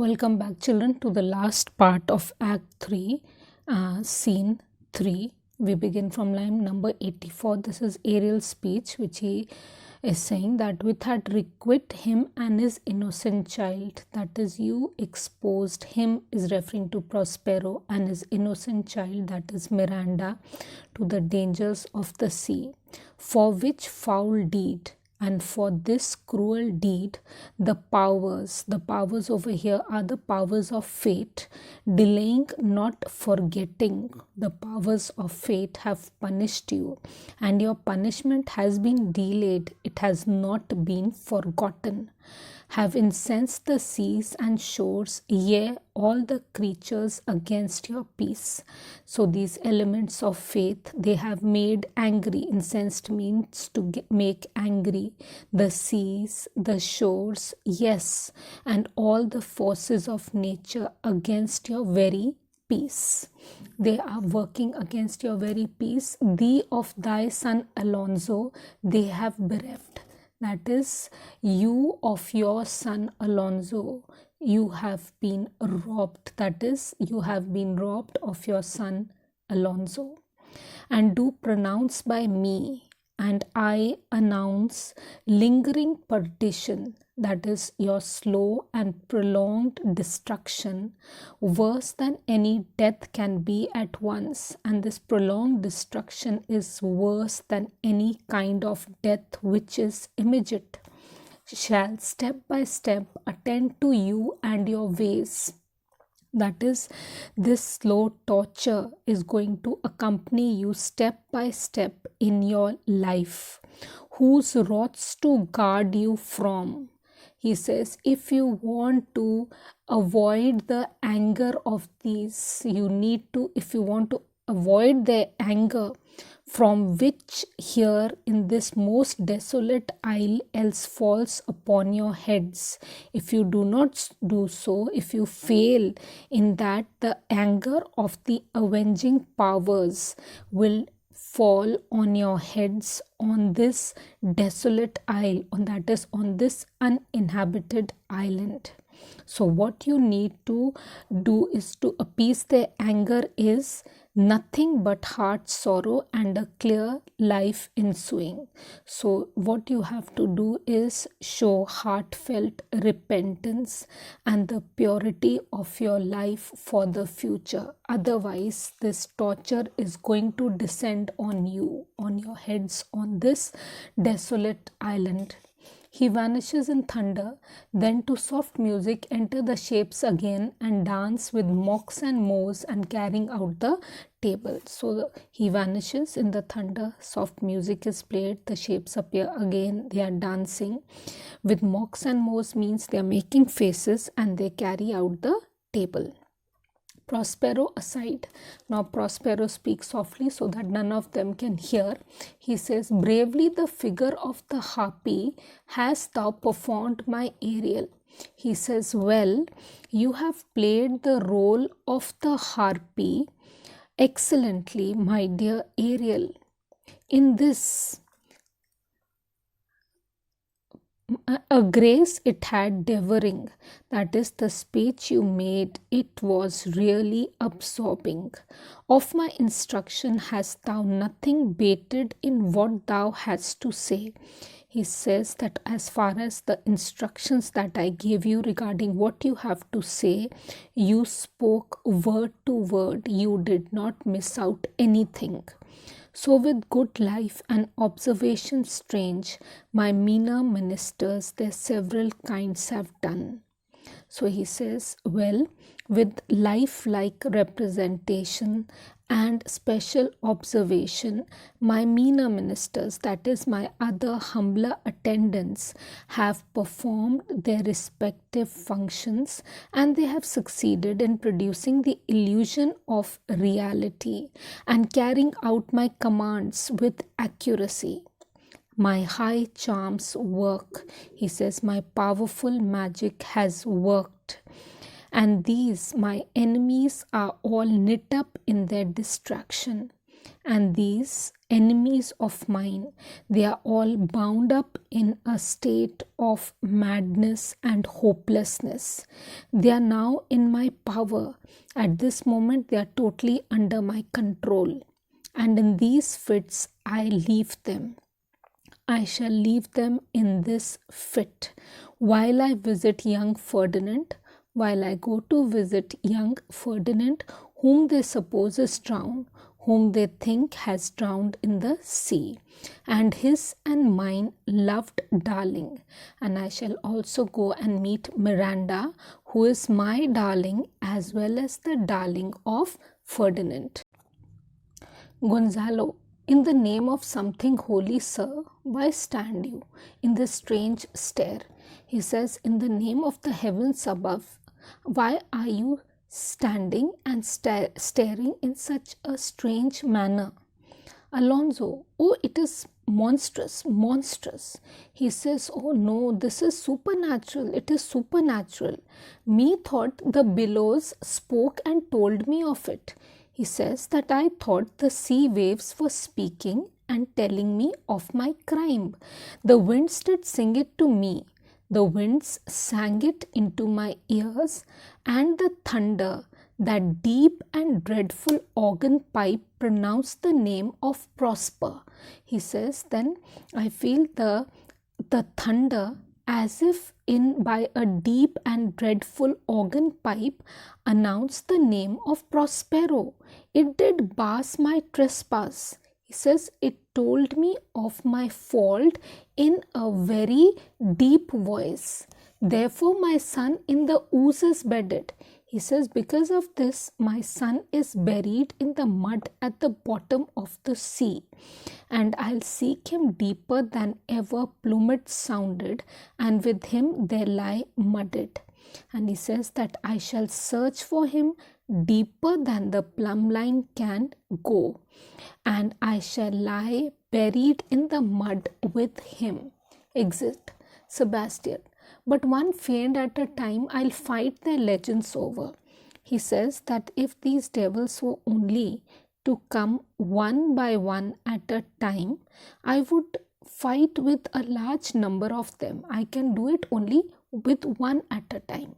Welcome back, children, to the last part of Act 3, Scene 3. We begin from line number 84. This is Ariel's speech, which he is saying that with had requite him and his innocent child. That is, you exposed him, is referring to Prospero, and his innocent child, that is Miranda, to the dangers of the sea. For which foul deed? And for this cruel deed, the powers over here are the powers of fate, delaying, not forgetting. The powers of fate have punished you, and your punishment has been delayed, it has not been forgotten. Have incensed the seas and shores, yea, all the creatures against your peace. So these elements of faith, they have made angry. Incensed means to make angry. The seas, the shores, yes, and all the forces of nature against your very peace. They are working against your very peace. Thee of thy son Alonso, they have bereft. That is, you of your son Alonso, you have been robbed. That is, you have been robbed of your son Alonso. And do pronounce by me, and I announce lingering perdition, that is, your slow and prolonged destruction, worse than any death can be at once. And this prolonged destruction is worse than any kind of death which is immediate. Shall step by step attend to you and your ways. That is, this slow torture is going to accompany you step by step in your life, whose wraths to guard you from. He says, if you want to avoid the anger of these, if you want to avoid their anger, from which here in this most desolate isle else falls upon your heads. If you do not do so, if you fail in that, the anger of the avenging powers will fall on your heads on this desolate isle, that is, on this uninhabited island. So what you need to do is to appease their anger is nothing but heart sorrow and a clear life ensuing. So what you have to do is show heartfelt repentance and the purity of your life for the future. Otherwise, this torture is going to descend on you, on your heads, on this desolate island. He vanishes in thunder, then to soft music enter the shapes again and dance with mocks and mows and carrying out the table. So he vanishes in the thunder, soft music is played, the shapes appear again, they are dancing. With mocks and mows means they are making faces and they carry out the table. Prospero aside. Now Prospero speaks softly so that none of them can hear. He says, bravely the figure of the harpy hast thou performed, my Ariel. He says, well, you have played the role of the harpy excellently, my dear Ariel. In this a grace it had devouring, that is, the speech you made, it was really absorbing. Of my instruction hast thou nothing bated in what thou hast to say. He says that as far as the instructions that I gave you regarding what you have to say, you spoke word to word, you did not miss out anything. So with good life and observation strange, my meaner ministers their several kinds have done. So he says, well, with lifelike representation and special observation, my meaner ministers, that is my other humbler attendants, have performed their respective functions and they have succeeded in producing the illusion of reality and carrying out my commands with accuracy. My high charms work. He says, my powerful magic has worked. And these, my enemies, are all knit up in their distraction. And these enemies of mine, they are all bound up in a state of madness and hopelessness. They are now in my power. At this moment, they are totally under my control. And in these fits, I leave them. I shall leave them in this fit. While I visit young Ferdinand, while I go to visit young Ferdinand, whom they suppose is drowned, whom they think has drowned in the sea, and his and mine loved darling. And I shall also go and meet Miranda, who is my darling as well as the darling of Ferdinand. Gonzalo, in the name of something holy, sir, why stand you in this strange stare? He says, in the name of the heavens above, why are you standing and staring in such a strange manner? Alonso, oh, it is monstrous, monstrous. He says, oh no, this is supernatural, it is supernatural. Methought the billows spoke and told me of it. He says that I thought the sea waves were speaking and telling me of my crime. The winds did sing it to me. The winds sang it into my ears, and the thunder, that deep and dreadful organ pipe, pronounced the name of Prosper. He says, then I feel the thunder as if in by a deep and dreadful organ pipe announced the name of Prospero. It did bars my trespass. He says, it told me of my fault in a very deep voice. Therefore my son in the ooze is bedded. He says, because of this, my son is buried in the mud at the bottom of the sea, and I'll seek him deeper than ever plummet sounded, and with him there lie mudded. And he says that I shall search for him deeper than the plumb line can go, and I shall lie buried in the mud with him. Exit Sebastian. But one faint at a time, I'll fight their legends over. He says that if these devils were only to come one by one at a time, I would fight with a large number of them. I can do it only with one at a time.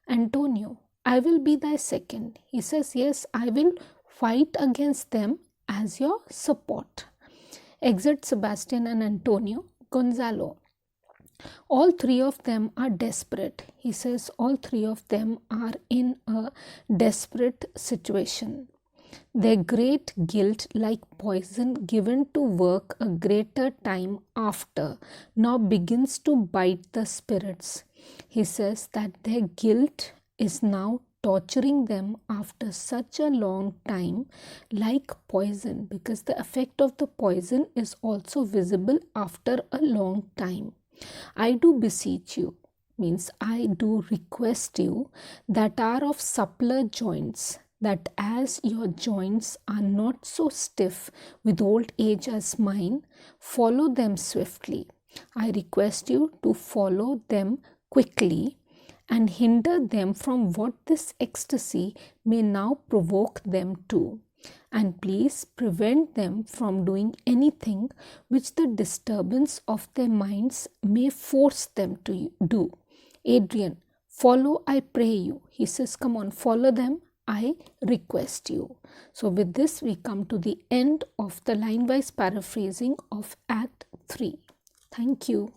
Antonio, I will be thy second. He says, yes, I will fight against them as your support. Exit Sebastian and Antonio. Gonzalo, all three of them are desperate. He says all three of them are in a desperate situation. Their great guilt, like poison given to work a greater time after, now begins to bite the spirits. He says that their guilt is now torturing them after such a long time like poison, because the effect of the poison is also visible after a long time. I do beseech you, means I do request you, that are of suppler joints, that as your joints are not so stiff with old age as mine, follow them swiftly. I request you to follow them quickly and hinder them from what this ecstasy may now provoke them to. And please prevent them from doing anything which the disturbance of their minds may force them to do. Adrian, follow, I pray you. He says, come on, follow them, I request you. So with this, we come to the end of the line-wise paraphrasing of Act 3. Thank you.